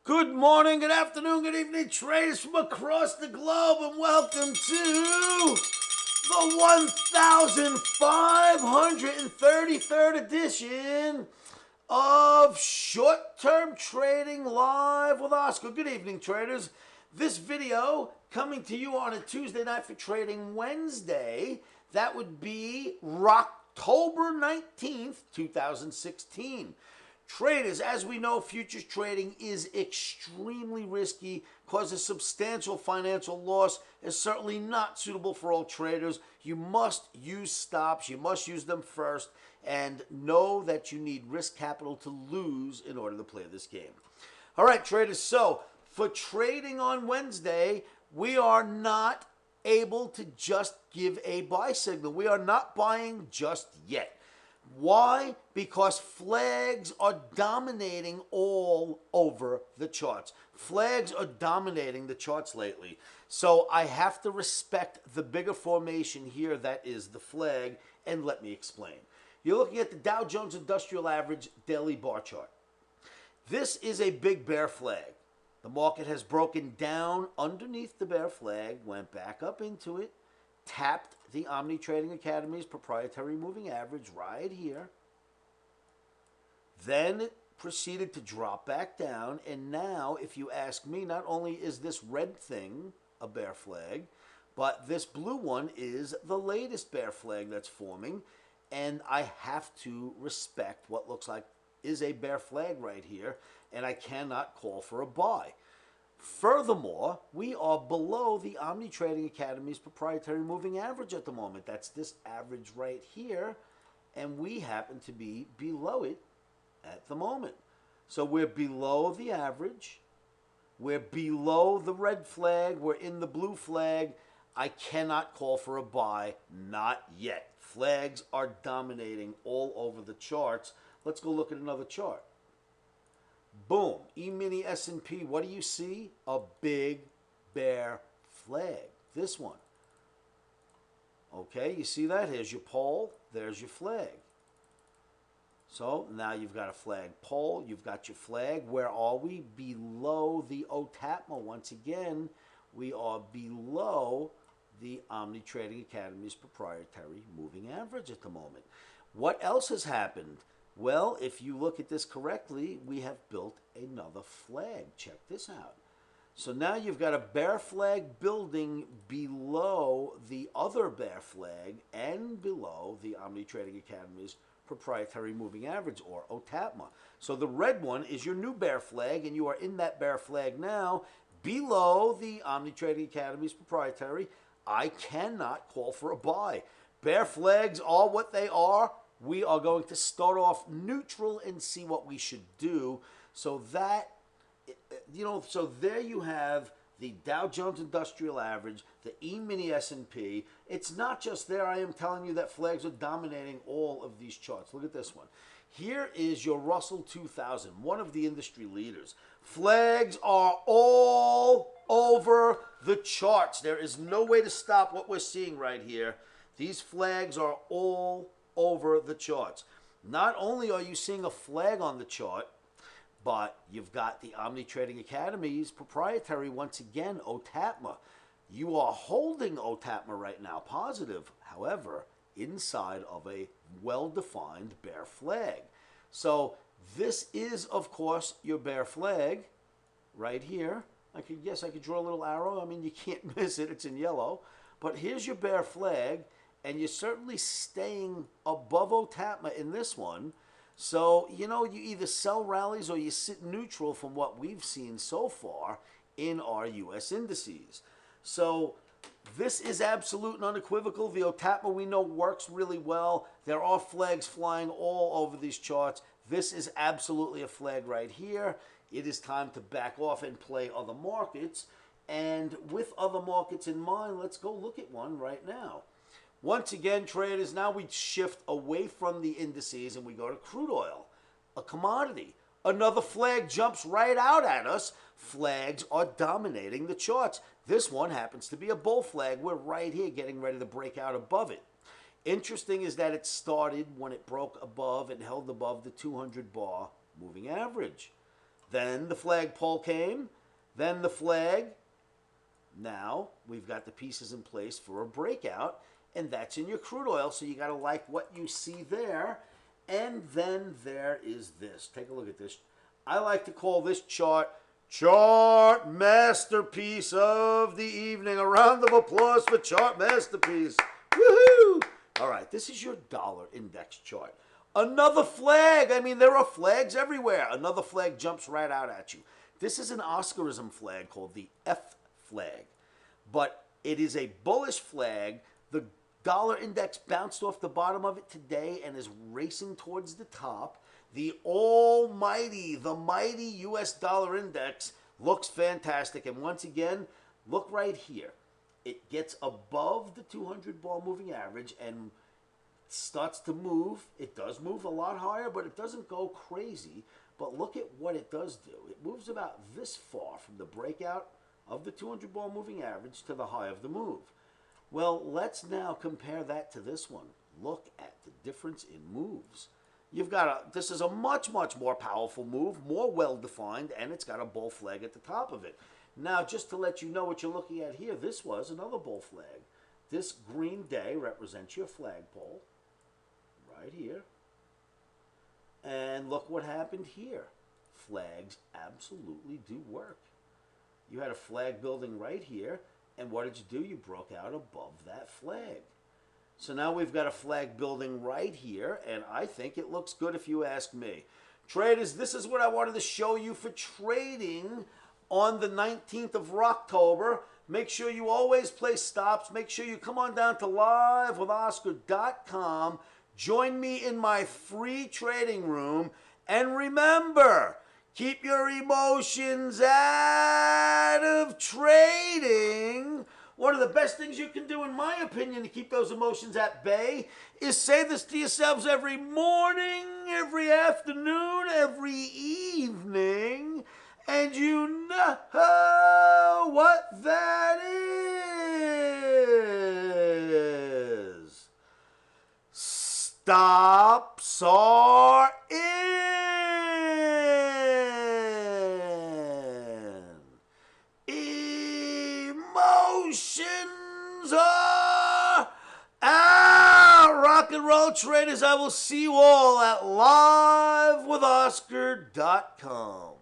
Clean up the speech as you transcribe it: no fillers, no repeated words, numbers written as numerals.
Good morning, good afternoon, good evening, traders from across the globe, and welcome to the 1533rd edition of Short-Term Trading Live with Oscar. Good evening, traders. This video coming to you on a Tuesday night for Trading Wednesday. That would be October 19th, 2016. Traders, as we know, futures trading is extremely risky, causes substantial financial loss, is certainly not suitable for all traders. You must use stops, you must use them first, and know that you need risk capital to lose in order to play this game. All right, traders, so for trading on Wednesday, we are not able to just give a buy signal. We are not buying just yet. Why? Because flags are dominating all over the charts. Flags are dominating the charts lately. So I have to respect the bigger formation here, that is the flag, and let me explain. You're looking at the Dow Jones Industrial Average daily bar chart. This is a big bear flag. The market has broken down underneath the bear flag, went back up into it, tapped the OMNI Trading Academy's proprietary moving average right here. Then it proceeded to drop back down. And now, if you ask me, not only is this red thing a bear flag, but this blue one is the latest bear flag that's forming. And I have to respect what looks like is a bear flag right here. And I cannot call for a buy. Furthermore, we are below the OMNI Trading Academy's proprietary moving average at the moment. That's this average right here, and we happen to be below it at the moment. So we're below the average. We're below the red flag. We're in the blue flag. I cannot call for a buy, not yet. Flags are dominating all over the charts. Let's go look at another chart. Boom, emini S&P, what do you see? A big bear flag, this one. Okay, you see that? Here's your pole, there's your flag. So now you've got a flag pole, you've got your flag. Where are we? Below the OTAPMA. Once again, we are below the OMNI Trading Academy's proprietary moving average at the moment. What else has happened? Well, if you look at this correctly, we have built another flag. Check this out. So now you've got a bear flag building below the other bear flag and below the OMNI Trading Academy's proprietary moving average, or OTAPMA. So the red one is your new bear flag, and you are in that bear flag now below the OMNI Trading Academy's proprietary. I cannot call for a buy. Bear flags are what they are. We are going to start off neutral and see what we should do. So that, so there you have the Dow Jones Industrial Average, the E-mini S&P. It's not just there. I am telling you that flags are dominating all of these charts. Look at this one. Here is your Russell 2000, one of the industry leaders. Flags are all over the charts. There is no way to stop what we're seeing right here. These flags are all over the charts. Not only are you seeing a flag on the chart, but you've got the OMNI Trading Academy's proprietary, once again, OTAPMA. You are holding OTAPMA right now, positive, however, inside of a well-defined bear flag. So this is, of course, your bear flag right here. I could draw a little arrow. I mean, you can't miss it. It's in yellow. But here's your bear flag. And you're certainly staying above OTAPMA in this one. So, you either sell rallies or you sit neutral from what we've seen so far in our U.S. indices. So this is absolute and unequivocal. The OTAPMA we know works really well. There are flags flying all over these charts. This is absolutely a flag right here. It is time to back off and play other markets. And with other markets in mind, let's go look at one right now. Once again, traders, now we shift away from the indices and we go to crude oil, a commodity. Another flag jumps right out at us. Flags are dominating the charts. This one happens to be a bull flag. We're right here getting ready to break out above it. Interesting is that it started when it broke above and held above the 200 bar moving average. Then the flagpole came. Then the flag. Now we've got the pieces in place for a breakout, and that's in your crude oil. So you got to like what you see there. And then there is this. Take a look at this. I like to call this chart masterpiece of the evening. A round of applause for chart masterpiece. Woohoo! All right, this is your dollar index chart. Another flag. I mean, there are flags everywhere. Another flag jumps right out at you. This is an Oscarism flag called the F flag, but it is a bullish flag. The dollar index bounced off the bottom of it today and is racing towards the top. The almighty, the mighty US dollar index looks fantastic. And once again, look right here. It gets above the 200 ball moving average and starts to move. It does move a lot higher, but it doesn't go crazy. But look at what it does do. It moves about this far from the breakout of the 200 ball moving average to the high of the move. Well, let's now compare that to this one. Look at the difference in moves. This is a much, much more powerful move, more well-defined, and it's got a bull flag at the top of it. Now, just to let you know what you're looking at here, this was another bull flag. This green day represents your flagpole, right here. And look what happened here. Flags absolutely do work. You had a flag building right here, and what did you do? You broke out above that flag. So now we've got a flag building right here, and I think it looks good if you ask me. Traders, this is what I wanted to show you for trading on the 19th of October. Make sure you always place stops. Make sure you come on down to livewithoscar.com. Join me in my free trading room. And remember, keep your emotions out of trading. One of the best things you can do, in my opinion, to keep those emotions at bay is say this to yourselves every morning, every afternoon, every evening, and you know what that is. Stops are in. Emotions are out. Rock and roll, traders. I will see you all at livewithoscar.com.